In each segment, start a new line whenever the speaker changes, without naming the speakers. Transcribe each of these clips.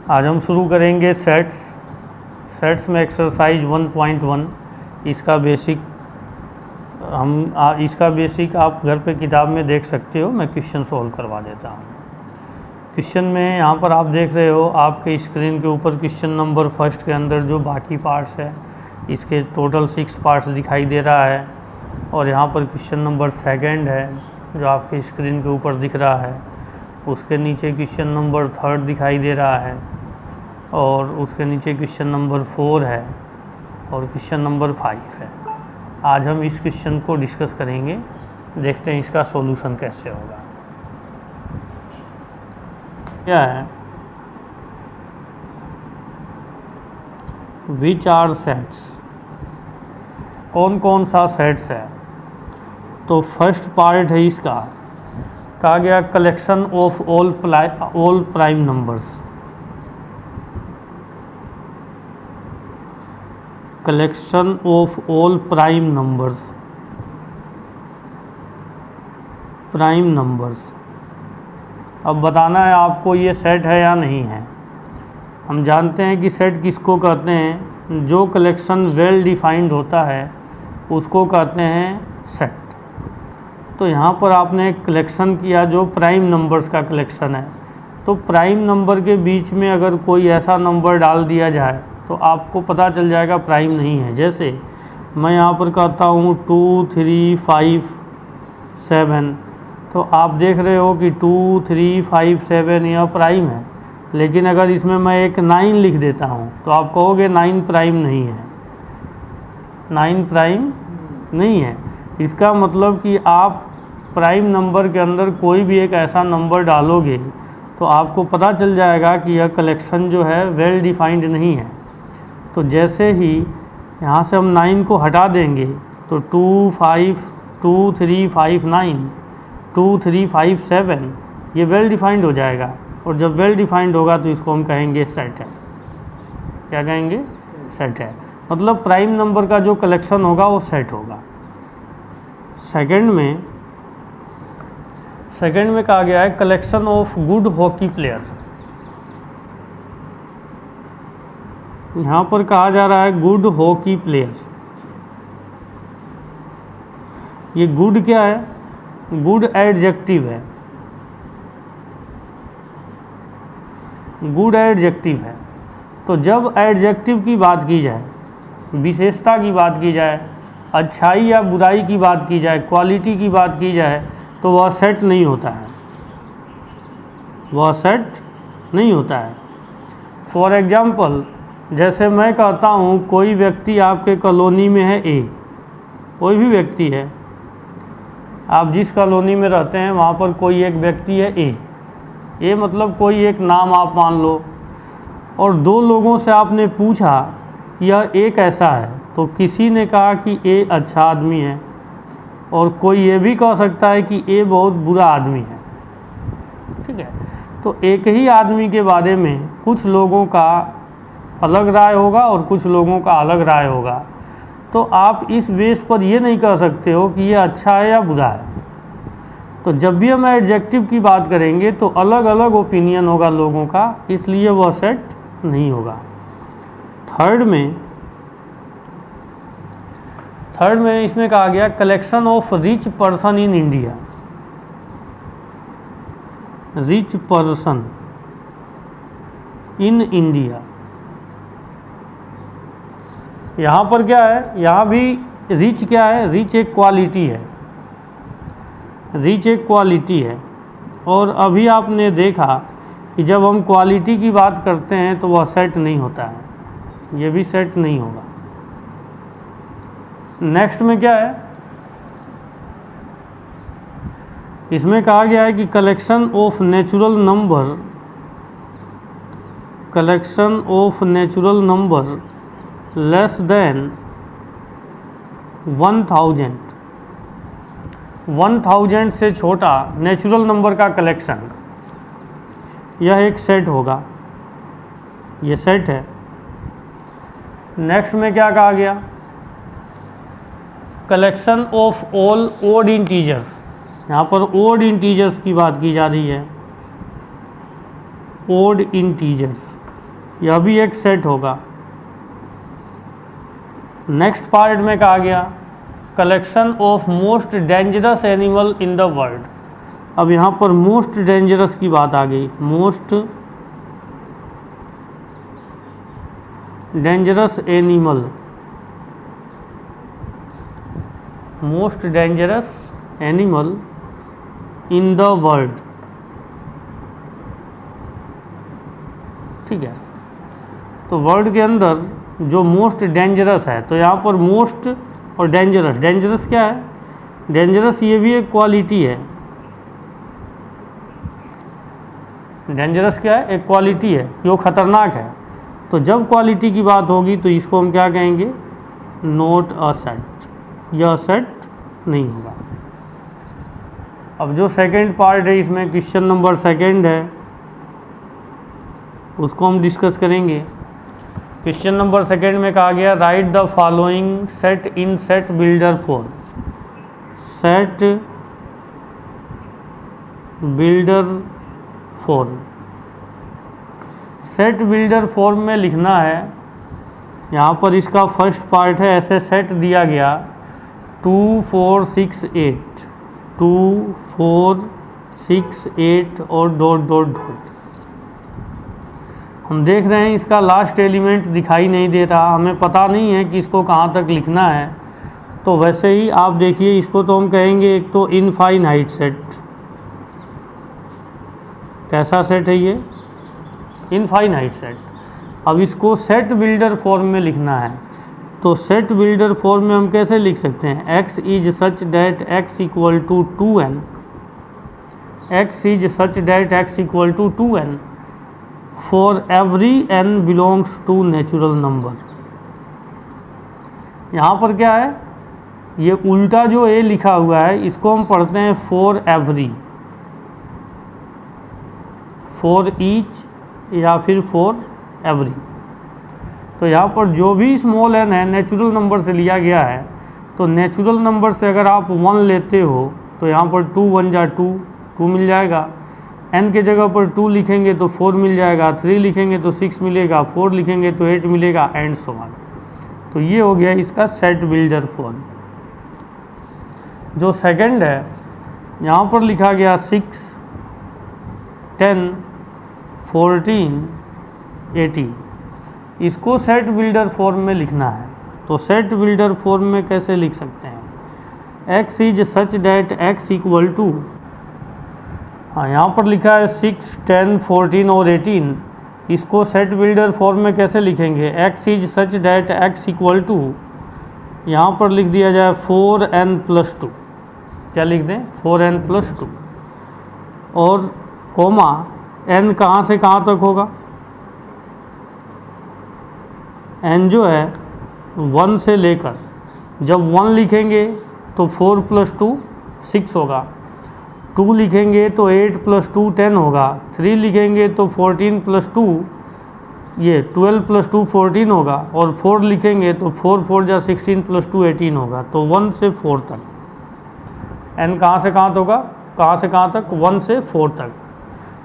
आज हम शुरू करेंगे सेट्स में एक्सरसाइज 1.1। इसका बेसिक आप घर पे किताब में देख सकते हो। मैं क्वेश्चन सॉल्व करवा देता हूँ। क्वेश्चन में यहाँ पर आप देख रहे हो आपके स्क्रीन के ऊपर क्वेश्चन नंबर फर्स्ट के अंदर जो बाकी पार्ट्स है इसके टोटल 6 पार्ट्स दिखाई दे रहा है। और यहाँ पर क्वेश्चन नंबर सेकंड है जो आपके स्क्रीन के ऊपर दिख रहा है। उसके नीचे क्वेश्चन नंबर थर्ड दिखाई दे रहा है और उसके नीचे क्वेश्चन नंबर 4 है और क्वेश्चन नंबर 5 है। आज हम इस क्वेश्चन को डिस्कस करेंगे, देखते हैं इसका सॉल्यूशन कैसे होगा। क्या है, विच आर सेट्स, कौन कौन सा सेट्स है। तो फर्स्ट पार्ट है इसका, कहा गया collection of all prime numbers. Collection of all prime numbers. अब बताना है आपको ये सेट है या नहीं है। हम जानते हैं कि सेट किसको कहते हैं, जो कलेक्शन वेल डिफाइंड होता है उसको कहते हैं सेट। तो यहाँ पर आपने एक कलेक्शन किया जो प्राइम नंबर्स का कलेक्शन है। तो प्राइम नंबर के बीच में अगर कोई ऐसा नंबर डाल दिया जाए तो आपको पता चल जाएगा प्राइम नहीं है। जैसे मैं यहाँ पर कहता हूँ 2 3 5 7, तो आप देख रहे हो कि 2 3 5 7 यह प्राइम है। लेकिन अगर इसमें मैं एक 9 लिख देता हूँ तो आप कहोगे 9 प्राइम नहीं है, 9 प्राइम नहीं है। इसका मतलब कि आप प्राइम नंबर के अंदर कोई भी एक ऐसा नंबर डालोगे तो आपको पता चल जाएगा कि यह कलेक्शन जो है वेल डिफाइंड नहीं है। तो जैसे ही यहाँ से हम 9 को हटा देंगे तो 2 5 2 3 5 9 2 3 5 7 ये वेल डिफाइंड हो जाएगा। और जब वेल डिफाइंड होगा तो इसको हम कहेंगे सेट है। क्या कहेंगे? सेट है। मतलब प्राइम नंबर का जो कलेक्शन होगा वो सेट होगा। सेकंड में कहा गया है collection of good hockey players. यहाँ पर कहा जा रहा है गुड हॉकी प्लेयर्स। ये गुड क्या है? गुड एडजेक्टिव है। गुड एडजेक्टिव है। तो जब एडजेक्टिव की बात की जाए, विशेषता की बात की जाए, अच्छाई या बुराई की बात की जाए, क्वालिटी की बात की जाए, तो वह सेट नहीं होता है। वह सेट नहीं होता है। फॉर एग्जाम्पल, जैसे मैं कहता हूँ कोई व्यक्ति आपके कॉलोनी में है ए, कोई भी व्यक्ति है, आप जिस कॉलोनी में रहते हैं वहाँ पर कोई एक व्यक्ति है ए मतलब कोई एक नाम आप मान लो। और 2 लोगों से आपने पूछा यह ए कैसा है, तो किसी ने कहा कि ए अच्छा आदमी है और कोई ये भी कह सकता है कि ए बहुत बुरा आदमी है। ठीक है। तो एक ही आदमी के बारे में कुछ लोगों का अलग राय होगा और कुछ लोगों का अलग राय होगा। तो आप इस बेस पर ये नहीं कह सकते हो कि ये अच्छा है या बुरा है। तो जब भी हम एडजेक्टिव की बात करेंगे तो अलग अलग ओपिनियन होगा लोगों का, इसलिए वह सेट नहीं होगा। थर्ड में इसमें कहा गया collection of rich person in India. Rich person in India. यहाँ पर क्या है, यहाँ भी रिच क्या है? रिच एक क्वालिटी है। रिच एक क्वालिटी है। और अभी आपने देखा कि जब हम क्वालिटी की बात करते हैं तो वह सेट नहीं होता है। ये भी सेट नहीं होगा। नेक्स्ट में क्या है, इसमें कहा गया है कि collection of natural number less than 1000 से छोटा नेचुरल नंबर का कलेक्शन, यह एक सेट होगा। ये सेट है। नेक्स्ट में क्या कहा गया, collection of all odd integers. यहाँ पर ओड इंटीजर्स की बात की जा रही है। ओड इंटीजर्स यह भी एक सेट होगा। नेक्स्ट पार्ट में कहा गया collection of most dangerous animal in the world. अब यहाँ पर मोस्ट डेंजरस की बात आ गई। Most dangerous animal, most dangerous animal in the world, ठीक है। तो वर्ल्ड के अंदर जो मोस्ट डेंजरस है, तो यहाँ पर मोस्ट और डेंजरस, डेंजरस क्या है? डेंजरस ये भी एक क्वालिटी है। डेंजरस क्या है? एक क्वालिटी है कि वो खतरनाक है। तो जब क्वालिटी की बात होगी तो इसको हम क्या कहेंगे? नॉट अ सेट, यह सेट नहीं होगा। अब जो सेकंड पार्ट है इसमें क्वेश्चन नंबर सेकंड है, उसको हम डिस्कस करेंगे। क्वेश्चन नंबर सेकंड में कहा गया right the following set in set builder form. Set builder form, set builder form में लिखना है। यहाँ पर इसका फर्स्ट पार्ट है, ऐसे सेट दिया गया 2 4 6 8, 2 4 6 8 और डॉट डॉट डॉट। हम देख रहे हैं इसका लास्ट एलिमेंट दिखाई नहीं दे रहा, हमें पता नहीं है कि इसको कहाँ तक लिखना है। तो वैसे ही आप देखिए, इसको तो हम कहेंगे एक तो इनफाइनाइट सेट। कैसा सेट है ये? Infinite set. अब इसको सेट बिल्डर फॉर्म में लिखना है, तो सेट बिल्डर फॉर्म में हम कैसे लिख सकते हैं? x is such that x equal to 2n, x is such that x equal to 2n for every n belongs to natural number. यहाँ पर क्या है? ये उल्टा जो a लिखा हुआ है इसको हम पढ़ते हैं फॉर एवरी, फॉर ईच या फिर फॉर एवरी। तो यहाँ पर जो भी स्मॉल n है नेचुरल नंबर से लिया गया है। तो नेचुरल नंबर से अगर आप 1 लेते हो तो यहाँ पर 2 1 जा 2, 2 मिल जाएगा। n के जगह पर 2 लिखेंगे तो 4 मिल जाएगा, 3 लिखेंगे तो 6 मिलेगा, 4 लिखेंगे तो 8 मिलेगा, एंड सो ऑन। तो ये हो गया इसका सेट बिल्डर फॉर्म। जो सेकंड है, यहाँ पर लिखा गया 6 10 14 18, इसको सेट बिल्डर फॉर्म में लिखना है। तो सेट बिल्डर फॉर्म में कैसे लिख सकते हैं? x is such that x equal to, हाँ यहाँ पर लिखा है 6 10 14 और 18, इसको सेट बिल्डर फॉर्म में कैसे लिखेंगे? x is such that x equal to, यहाँ पर लिख दिया जाए 4n+2, क्या लिख दें? 4n+2, और कोमा n कहाँ से कहाँ तक होगा? n जो है 1 से लेकर, जब 1 लिखेंगे तो 4 + 2 6 होगा, 2 लिखेंगे तो 8 + 2 10 होगा, 3 लिखेंगे तो 14 + 2 ये 12 + 2 14 होगा, और 4 लिखेंगे तो 4 4 जा 16 + 2 18 होगा। तो 1 से 4 तक n कहाँ से कहाँ तक होगा? कहाँ से कहाँ तक? 1 से 4 तक।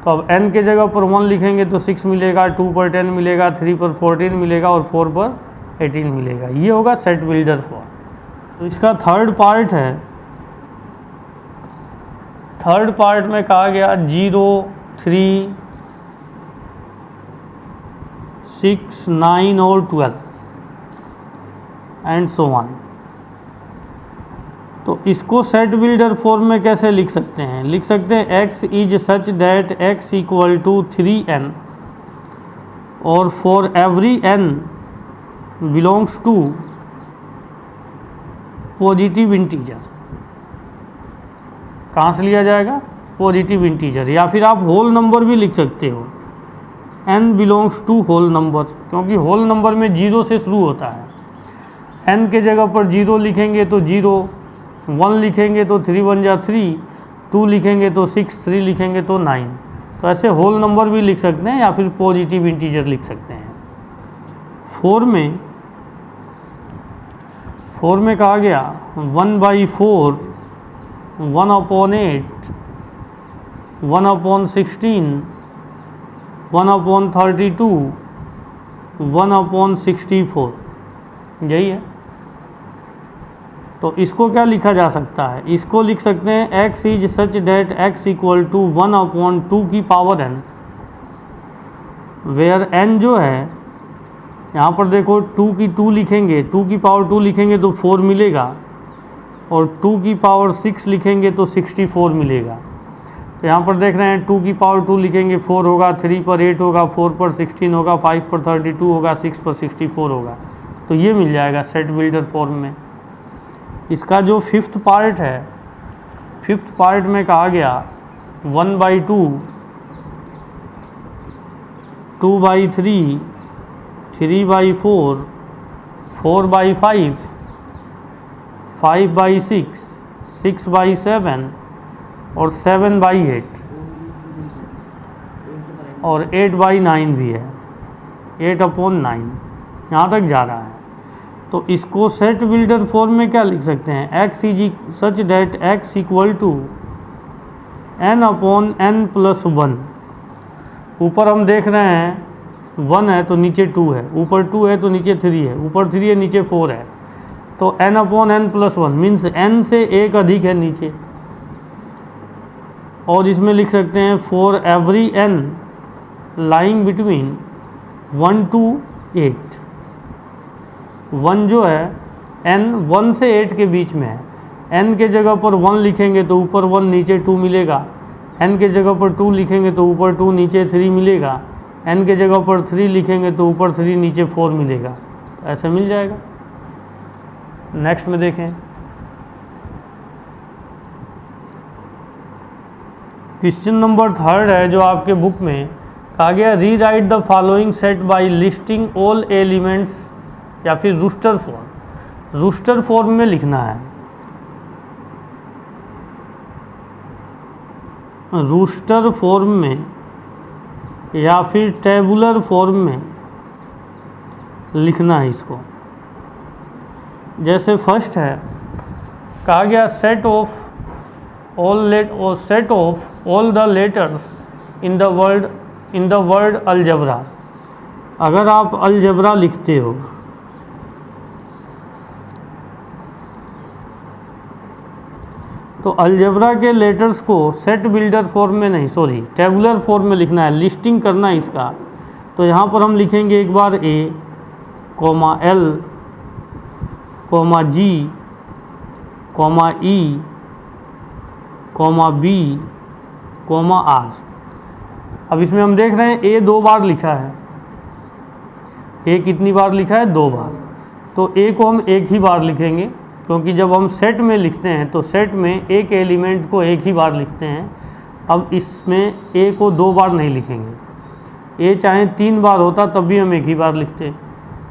तो अब n के जगह पर 1 लिखेंगे तो 6 मिलेगा, 2 पर 10 मिलेगा, 3 पर 14 मिलेगा और 4 पर 18 मिलेगा। ये होगा सेट बिल्डर फॉर्म। तो इसका थर्ड पार्ट है, थर्ड पार्ट में कहा गया 0 3 6 9 और 12 एंड सो ऑन। तो इसको सेट बिल्डर फॉर्म में कैसे लिख सकते हैं? लिख सकते हैं x is such that x equal to 3n और for every n belongs to positive integer. कहाँ से लिया जाएगा? पॉजिटिव इंटीजर, या फिर आप होल नंबर भी लिख सकते हो, n belongs to whole number, क्योंकि होल नंबर में 0 से शुरू होता है। n के जगह पर 0 लिखेंगे तो 0, 1 लिखेंगे तो 3 1 जा 3, 2 लिखेंगे तो 6, 3 लिखेंगे तो 9। तो ऐसे होल नंबर भी लिख सकते हैं या फिर पॉजिटिव इंटीजर लिख सकते हैं। 4 में कहा गया 1/4 1/8 1/16 1/32 1/64, यही है। तो इसको क्या लिखा जा सकता है, इसको लिख सकते हैं x is such that x equal to 1/2 की पावर n, वेयर n जो है, यहाँ पर देखो 2 की 2 लिखेंगे, 2 की पावर 2 लिखेंगे तो 4 मिलेगा, और 2 की पावर 6 लिखेंगे तो 64 मिलेगा। तो यहाँ पर देख रहे हैं 2 की पावर 2 लिखेंगे 4 होगा, 3 पर 8 होगा, 4 पर 16 होगा, 5 पर 32 होगा, 6 पर 64 होगा। तो ये मिल जाएगा सेट बिल्डर फॉर्म में। इसका जो फिफ्थ पार्ट है, फिफ्थ पार्ट में कहा गया 1/2, 2/3, 3/4, 4/5, 5/6, 6/7 और 7/8 और 8/9 भी है, 8/9 यहाँ तक जा रहा है। तो इसको सेट बिल्डर फॉर्म में क्या लिख सकते हैं, x is such that x equal to n/n+1। ऊपर हम देख रहे हैं 1 है तो नीचे 2 है, ऊपर 2 है तो नीचे 3 है, ऊपर 3 है नीचे 4 है। तो n/n+1 मीन्स n से एक अधिक है नीचे। और इसमें लिख सकते हैं for every n lying between 1 to 8। 1 जो है n 1 से 8 के बीच में है, n के जगह पर 1 लिखेंगे तो ऊपर 1 नीचे 2 मिलेगा, n के जगह पर 2 लिखेंगे तो ऊपर 2 नीचे 3 मिलेगा, n के जगह पर 3 लिखेंगे तो ऊपर 3 नीचे 4 मिलेगा। ऐसे मिल जाएगा। नेक्स्ट में देखें, क्वेश्चन नंबर 3 है जो आपके बुक में कहा गया rewrite the following set by listing all elements, या फिर रूस्टर फॉर्म, रूस्टर फॉर्म में लिखना है। रूस्टर फॉर्म में या फिर टेबुलर फॉर्म में लिखना है इसको। जैसे फर्स्ट है, कहा गया set of all the letters in the word algebra. अगर आप अलजेब्रा लिखते हो तो अलजेब्रा के लेटर्स को सेट बिल्डर फॉर्म में नहीं, सॉरी टेबुलर फॉर्म में लिखना है, लिस्टिंग करना है इसका। तो यहाँ पर हम लिखेंगे एक बार A, L, G, E, B, R। अब इसमें हम देख रहे हैं A 2 बार लिखा है, A कितनी बार लिखा है, 2 बार। तो A को हम एक ही बार लिखेंगे, क्योंकि जब हम सेट में लिखते हैं तो सेट में एक एलिमेंट को एक ही बार लिखते हैं। अब इसमें A को 2 बार नहीं लिखेंगे, A चाहे 3 बार होता तब भी हम एक ही बार लिखते।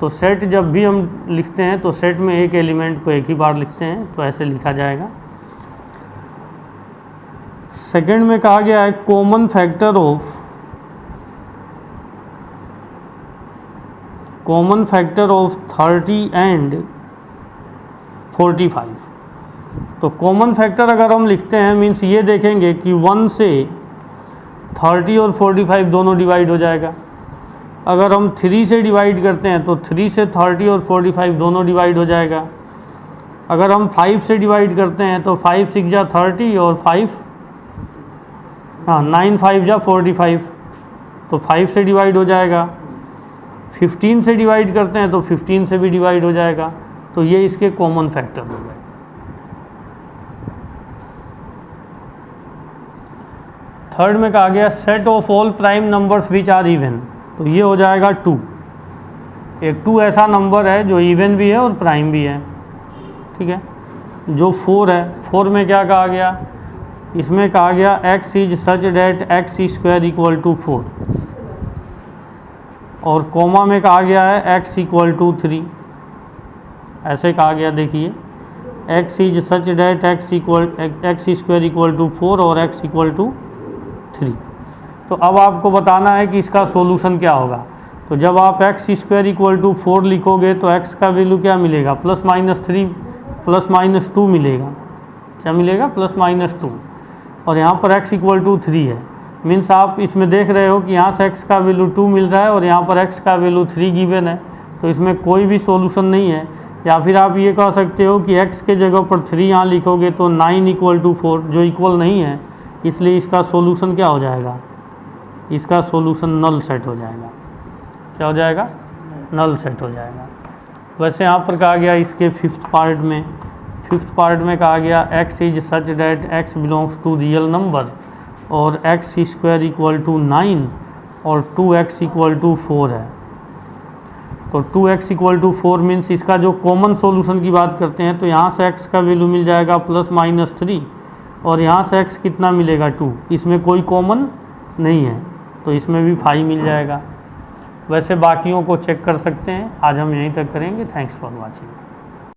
तो सेट जब भी हम लिखते हैं तो सेट में एक एलिमेंट को एक ही बार लिखते हैं, तो ऐसे लिखा जाएगा। सेकंड में कहा गया है कॉमन फैक्टर ऑफ 30 एंड 45। तो कॉमन फैक्टर अगर हम लिखते हैं मीन्स ये देखेंगे कि 1 से 30 और 45 दोनों डिवाइड हो जाएगा। अगर हम 3 से डिवाइड करते हैं तो 3 से 30 और 45 दोनों डिवाइड हो जाएगा। अगर हम 5 से डिवाइड करते हैं तो 5 6 जा 30 और 9 5 जा 45, तो 5 से डिवाइड हो जाएगा। 15 से डिवाइड करते हैं तो 15 से भी डिवाइड हो जाएगा। तो ये इसके कॉमन फैक्टर हो गए। थर्ड में कहा गया set of all prime numbers which are even. तो ये हो जाएगा 2। एक 2 ऐसा नंबर है जो इवन भी है और प्राइम भी है, ठीक है। जो 4 है, 4 में क्या कहा गया, इसमें कहा गया x is such that x square equal to 4, और कॉमा में कहा गया है x इक्वल टू 3। ऐसे कहा गया, देखिए x is such that x square equal to 4 और x इक्वल टू 3। तो अब आपको बताना है कि इसका सॉल्यूशन क्या होगा। तो जब आप x स्क्वायर इक्वल टू 4 लिखोगे तो x का वैल्यू क्या मिलेगा, +-3 +-2 मिलेगा। क्या मिलेगा, +-2। और यहाँ पर x इक्वल टू 3 है, मीन्स आप इसमें देख रहे हो कि यहाँ से x का वैल्यू 2 मिल रहा है और यहाँ पर x का वैल्यू 3 गिवन है, तो इसमें कोई भी सॉल्यूशन नहीं है। या फिर आप ये कह सकते हो कि x के जगह पर 3 यहाँ लिखोगे तो 9 = 4 जो इक्वल नहीं है, इसलिए इसका सॉल्यूशन क्या हो जाएगा, इसका सॉल्यूशन नल सेट हो जाएगा। क्या हो जाएगा, नल सेट हो जाएगा। वैसे यहाँ पर कहा गया इसके फिफ्थ पार्ट में कहा गया x is such that x belongs to real number और x² = 9 और 2x = 4 है। तो 2x = 4 मीन्स इसका जो कॉमन सॉल्यूशन की बात करते हैं तो यहाँ से x का वैल्यू मिल जाएगा ±3 और यहाँ से x कितना मिलेगा 2, इसमें कोई कॉमन नहीं है तो इसमें भी 5 मिल जाएगा। वैसे बाकियों को चेक कर सकते हैं। आज हम यहीं तक करेंगे। Thanks for watching.